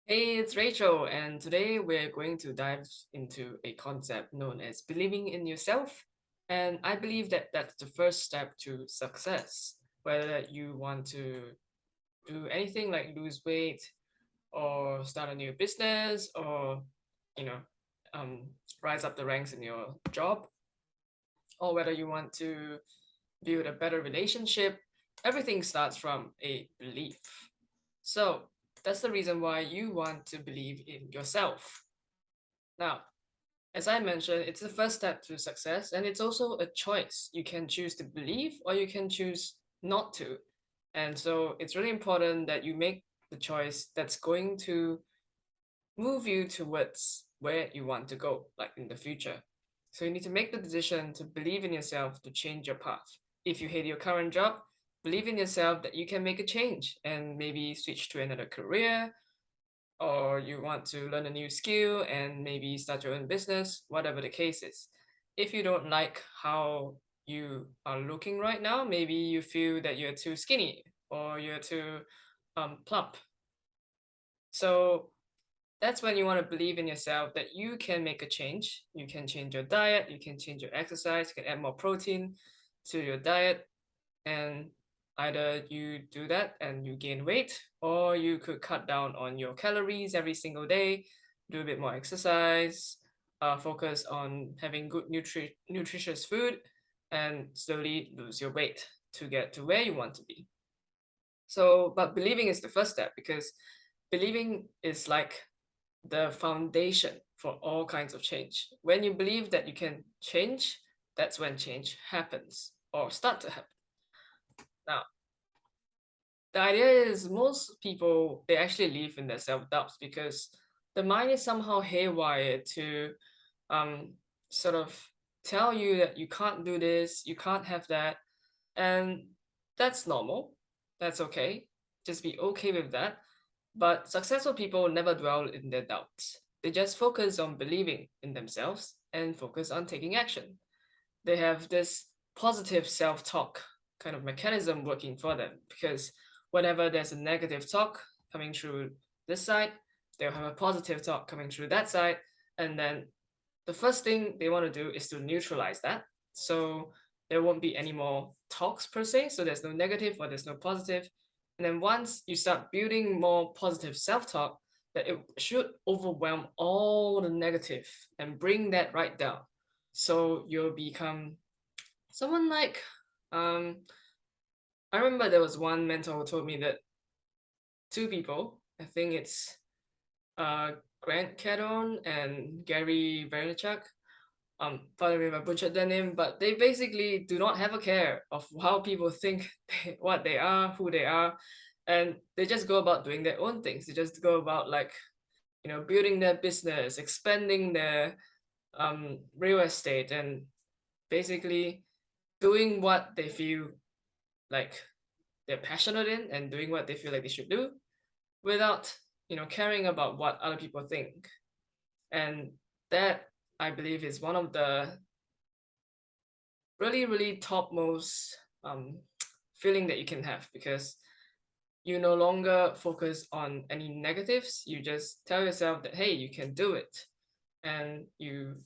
Hey, it's Rachel, and today we're going to dive into a concept known as believing in yourself. And I believe that that's the first step to success, whether you want to do anything like lose weight or start a new business or, you know, um, rise up the ranks in your job, or whether you want to build a better relationship. Everything starts from a belief. So that's the reason why you want to believe in yourself. Now, as I mentioned, it's the first step to success, and it's also a choice. You can choose to believe or you can choose not to. And so it's really important that you make the choice that's going to move you towards where you want to go, like in the future. So you need to make the decision to believe in yourself to change your path. If you hate your current job, believe in yourself that you can make a change and maybe switch to another career, or you want to learn a new skill and maybe start your own business, whatever the case is. If you don't like how you are looking right now, maybe you feel that you're too skinny or you're too plump. So that's when you want to believe in yourself that you can make a change. You can change your diet, you can change your exercise, you can add more protein to your diet, and either you do that and you gain weight, or you could cut down on your calories every single day, do a bit more exercise, focus on having good nutritious food, and slowly lose your weight to get to where you want to be. So, but believing is the first step because believing is like the foundation for all kinds of change. When you believe that you can change, that's when change happens or start to happen. Now, the idea is most people they actually live in their self-doubts because the mind is somehow haywire to um sort of tell you that you can't do this, you can't have that, and that's normal. That's okay. Just be okay with that. But successful people never dwell in their doubts. They just focus on believing in themselves and focus on taking action. They have this positive self talk kind of mechanism working for them because whenever there's a negative talk coming through this side, they'll have a positive talk coming through that side. And then the first thing they want to do is to neutralize that. So there won't be any more talks per se. So there's no negative or there's no positive. And then once you start building more positive self talk, that it should overwhelm all the negative and bring that right down. So you'll become someone like, um, I remember there was one mentor who told me that two people, I think it's uh, Grant Cardone and Gary Vaynerchuk, pardon me if I butchered their name, but they basically do not have a care of how people think what they are, who they are, and they just go about doing their own things. They just go about like, building their business, expanding their real estate, and basically doing what they feel like they're passionate in and doing what they feel like they should do without, caring about what other people think. And that I believe is one of the really, really topmost um, feeling that you can have because you no longer focus on any negatives. You just tell yourself that, hey, you can do it. And you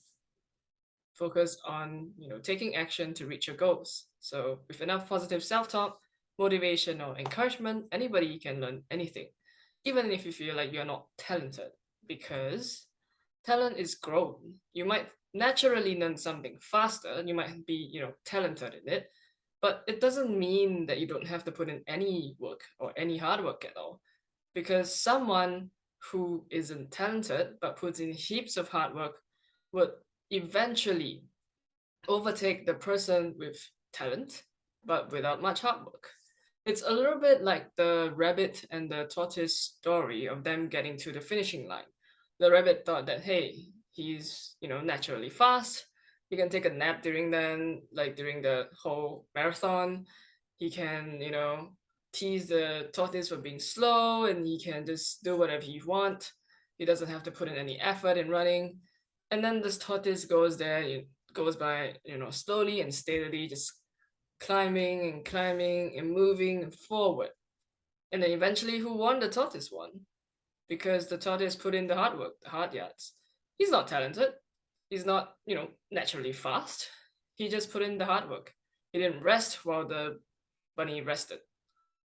focus on, taking action to reach your goals. So with enough positive self-talk, motivation or encouragement, anybody can learn anything, even if you feel like you're not talented, because talent is grown. You might naturally learn something faster. You might be, talented in it, but it doesn't mean that you don't have to put in any work or any hard work at all. Because someone who isn't talented but puts in heaps of hard work would eventually overtake the person with talent but without much hard work. It's a little bit like the rabbit and the tortoise story of them getting to the finishing line. The rabbit thought that, hey, he's, naturally fast. He can take a nap during then, like during the whole marathon. He can, tease the tortoise for being slow and he can just do whatever he wants. He doesn't have to put in any effort in running. And then this tortoise goes there, goes by, slowly and steadily, just climbing and moving forward. And then eventually, who won? The tortoise won. because the tortoise put in the hard work, the hard yards. He's not talented. He's not, naturally fast. He just put in the hard work. He didn't rest while the bunny rested.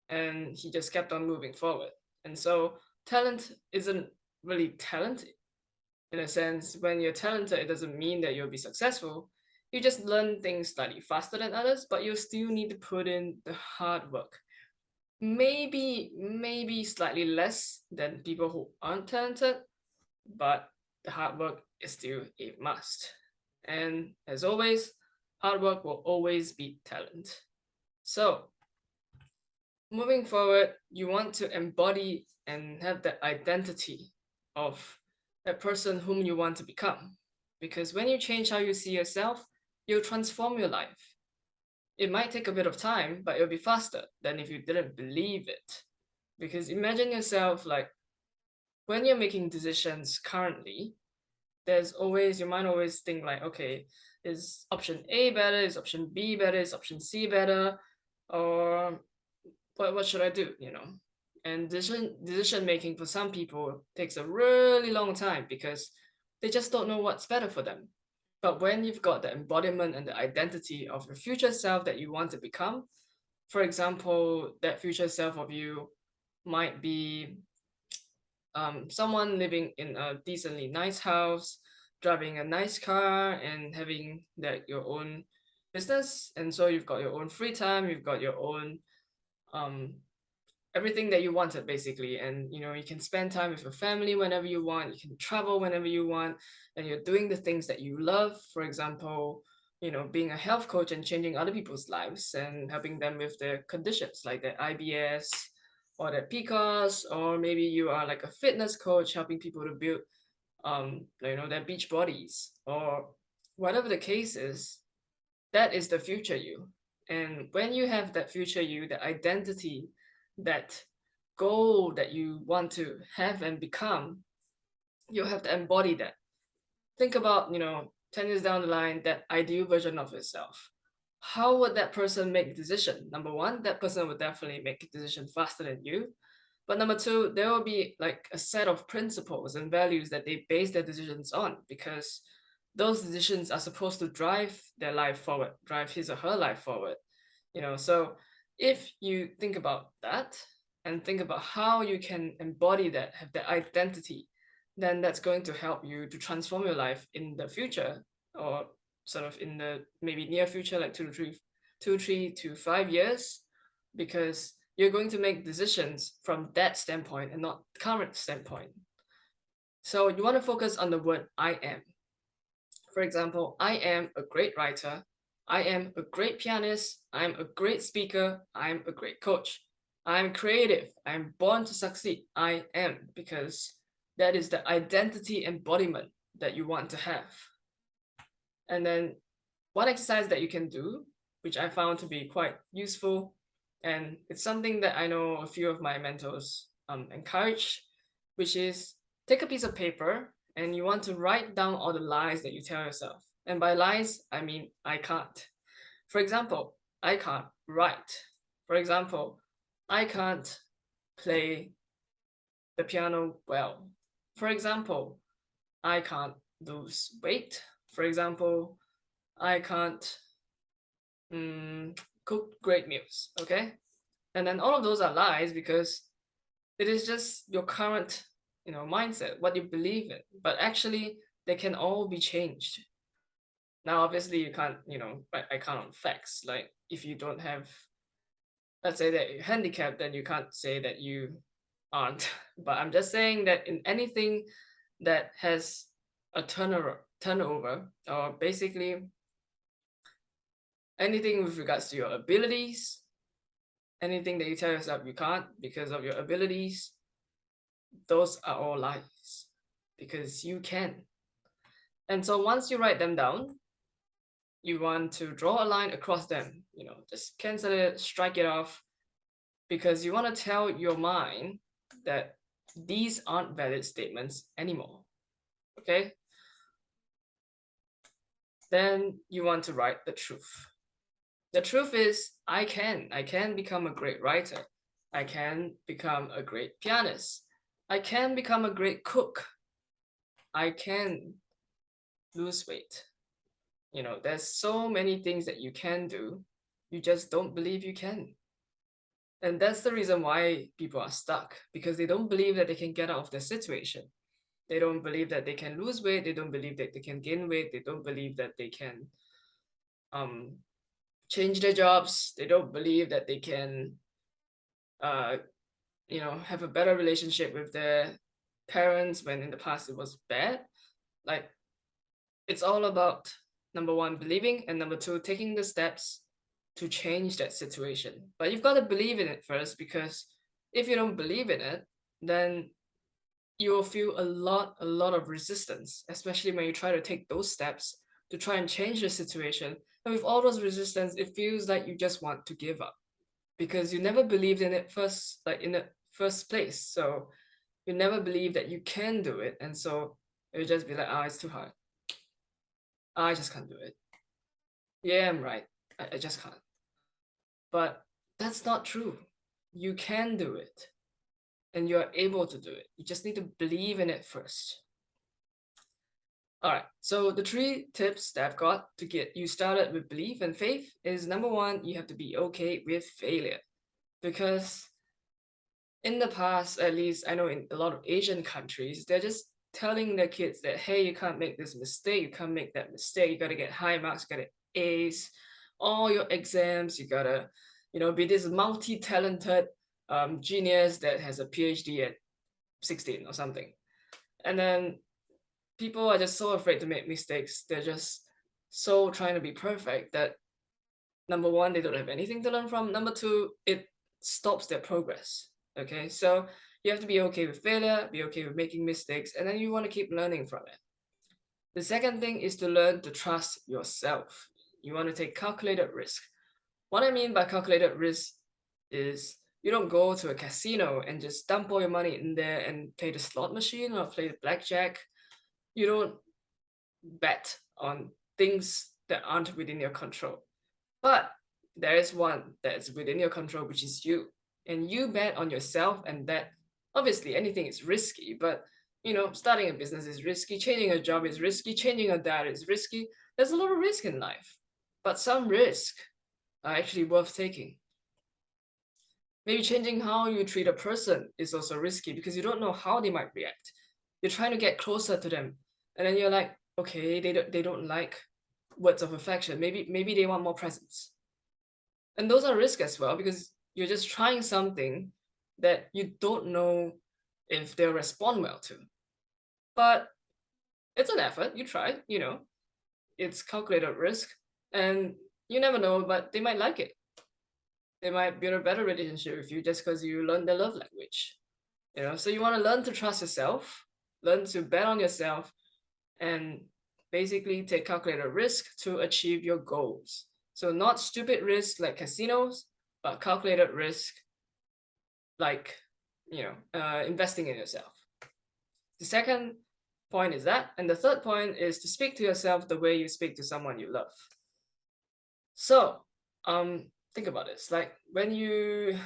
And he just kept on moving forward. And so talent isn't really talent in a sense. When you're talented, it doesn't mean that you'll be successful. You just learn things slightly faster than others, but you still need to put in the hard work. Maybe slightly less than people who aren't talented, but the hard work is still a must. And as always, hard work will always beat talent. So, moving forward, you want to embody and have that identity of that person whom you want to become. Because when you change how you see yourself, you'll transform your life. It might take a bit of time, but it'll be faster than if you didn't believe it. Because imagine yourself like when you're making decisions currently, your mind always think like, okay, is option A better? Is option B better? Is option C better? Or what should I do? And decision making for some people takes a really long time because they just don't know what's better for them. But when you've got the embodiment and the identity of your future self that you want to become, for example, that future self of you might be someone living in a decently nice house, driving a nice car, and having your own business. And so you've got your own free time, you've got your own um, everything that you wanted basically, and you can spend time with your family whenever you want, you can travel whenever you want, and you're doing the things that you love. For example, being a health coach and changing other people's lives and helping them with their conditions like their IBS or their PCOS, or maybe you are like a fitness coach helping people to build their beach bodies, or whatever the case is. That is the future you. And when you have that future you, the identity, that goal that you want to have and become, you have to embody that. Think about, 10 years down the line, that ideal version of yourself. How would that person make a decision? Number one, that person would definitely make a decision faster than you. But number two, there will be like a set of principles and values that they base their decisions on, because those decisions are supposed to drive their life forward, drive his or her life forward. So if you think about that and think about how you can embody that, have that identity, then that's going to help you to transform your life in the future, or sort of in the maybe near future, like 3 to 5 years, because you're going to make decisions from that standpoint and not current standpoint. So you want to focus on the word I am. For example, I am a great writer, I am a great pianist, I'm a great speaker, I'm a great coach, I'm creative, I'm born to succeed. I am, because that is the identity embodiment that you want to have. And then one exercise that you can do, which I found to be quite useful, and it's something that I know a few of my mentors encourage, which is take a piece of paper and you want to write down all the lies that you tell yourself. And by lies, I mean I can't. For example, I can't write. For example, I can't play the piano well. For example, I can't lose weight. For example, I can't cook great meals. Okay, and then all of those are lies because it is just your current mindset, what you believe in. But actually, they can all be changed. Now, obviously, you can't I can't on facts. Like if you don't have, let's say that you're handicapped, then you can't say that you aren't. But I'm just saying that in anything that has a turnover, or basically anything with regards to your abilities, anything that you tell yourself you can't because of your abilities, those are all lies, because you can. And so once you write them down, you want to draw a line across them, just cancel it, strike it off, because you want to tell your mind that these aren't valid statements anymore. Okay? Then you want to write the truth. The truth is, I can become a great writer. I can become a great pianist. I can become a great cook. I can lose weight. There's so many things that you can do. You just don't believe you can. And that's the reason why people are stuck, because they don't believe that they can get out of their situation. They don't believe that they can lose weight. They don't believe that they can gain weight. They don't believe that they can um, change their jobs. They don't believe that they can, uh, have a better relationship with their parents when in the past it was bad. Like, it's all about number one, believing, and number two, taking the steps to change that situation. But you've got to believe in it first, because if you don't believe in it, then you will feel a lot of resistance, especially when you try to take those steps to try and change the situation. And with all those resistance, it feels like you just want to give up because you never believed in it first, like in the first place. So you never believe that you can do it. And so it'll just be like, it's too hard. I just can't do it. Yeah, I'm right. I just can't. But that's not true. You can do it and you're able to do it. You just need to believe in it first. All right, so the 3 tips that I've got to get you started with belief and faith is number one, you have to be okay with failure. Because in the past, at least I know in a lot of Asian countries, they're just telling their kids that, hey, you can't make this mistake, you can't make that mistake, you gotta get high marks, you gotta ace all your exams, you gotta, be this multi-talented genius that has a PhD at 16 or something. And then people are just so afraid to make mistakes. They're just so trying to be perfect that number one, they don't have anything to learn from. Number two, it stops their progress. Okay, so you have to be okay with failure, be okay with making mistakes, and then you want to keep learning from it. The second thing is to learn to trust yourself. You want to take calculated risk. What I mean by calculated risk is you don't go to a casino and just dump all your money in there and play the slot machine or play the blackjack. You don't bet on things that aren't within your control. But there is one that's within your control, which is you. And you bet on yourself, and that obviously anything is risky, but starting a business is risky, changing a job is risky, changing a diet is risky. There's a lot of risk in life, but some risk are actually worth taking. Maybe changing how you treat a person is also risky because you don't know how they might react. You're trying to get closer to them, and then you're like, okay, they don't like words of affection. Maybe they want more presents. And those are risks as well because you're just trying something that you don't know if they'll respond well to. But it's an effort. You try, it's calculated risk, and you never know, but they might like it. They might build a better relationship with you just because you learn their love language. So you want to learn to trust yourself, learn to bet on yourself, and basically take calculated risk to achieve your goals. So not stupid risk like casinos, but calculated risk like, investing in yourself. The second point is that, and the third point is to speak to yourself the way you speak to someone you love. So, think about this. Like when you,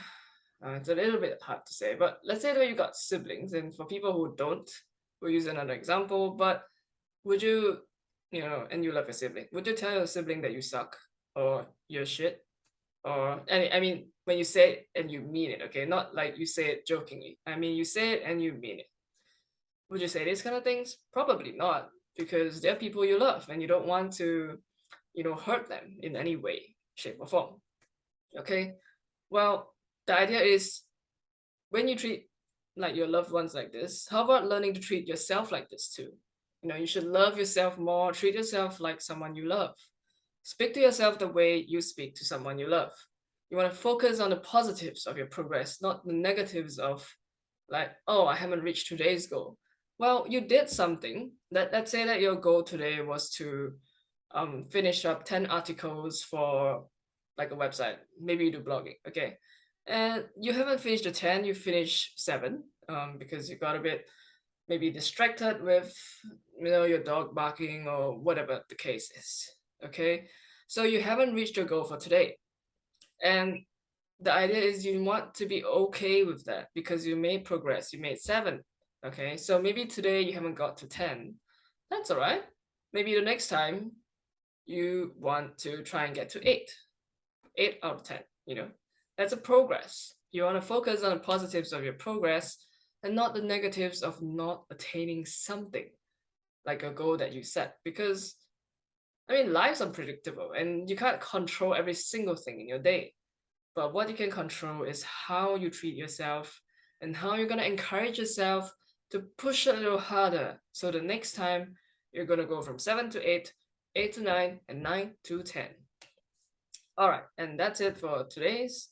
it's a little bit hard to say, but let's say that you got siblings, and for people who don't, we'll use another example. But would you, and you love your sibling, would you tell your sibling that you suck or you're shit? Or, and I mean, when you say it and you mean it, okay, not like you say it jokingly. I mean, you say it and you mean it. Would you say these kind of things? Probably not, because they're people you love and you don't want to, hurt them in any way, shape, or form. Okay, well, the idea is when you treat like your loved ones like this, how about learning to treat yourself like this too? You should love yourself more, treat yourself like someone you love. Speak to yourself the way you speak to someone you love. You want to focus on the positives of your progress, not the negatives of like, oh, I haven't reached today's goal. Well, you did something. Let's say that your goal today was to finish up 10 articles for like a website. Maybe you do blogging, okay? And you haven't finished the 10, you finished 7 because you got a bit maybe distracted with your dog barking or whatever the case is. Okay, so you haven't reached your goal for today, and the idea is you want to be okay with that because you made progress. You made 7, Okay, so maybe today you haven't got to 10. That's all right. Maybe the next time you want to try and get to 8. 8 out of 10, you know? That's a progress. You want to focus on the positives of your progress and not the negatives of not attaining something like a goal that you set. Because, I mean, life's unpredictable and you can't control every single thing in your day. But what you can control is how you treat yourself and how you're going to encourage yourself to push a little harder. So the next time you're going to go from 7 to 8, 8 to 9, and 9 to 10. All right, and that's it for today's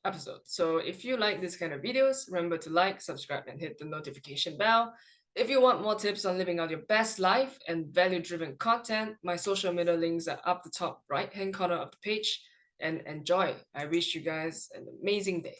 episode. So if you like this kind of videos, remember to like, subscribe, and hit the notification bell. If you want more tips on living out your best life and value-driven content, my social media links are up the top right-hand corner of the page. And enjoy. I wish you guys an amazing day.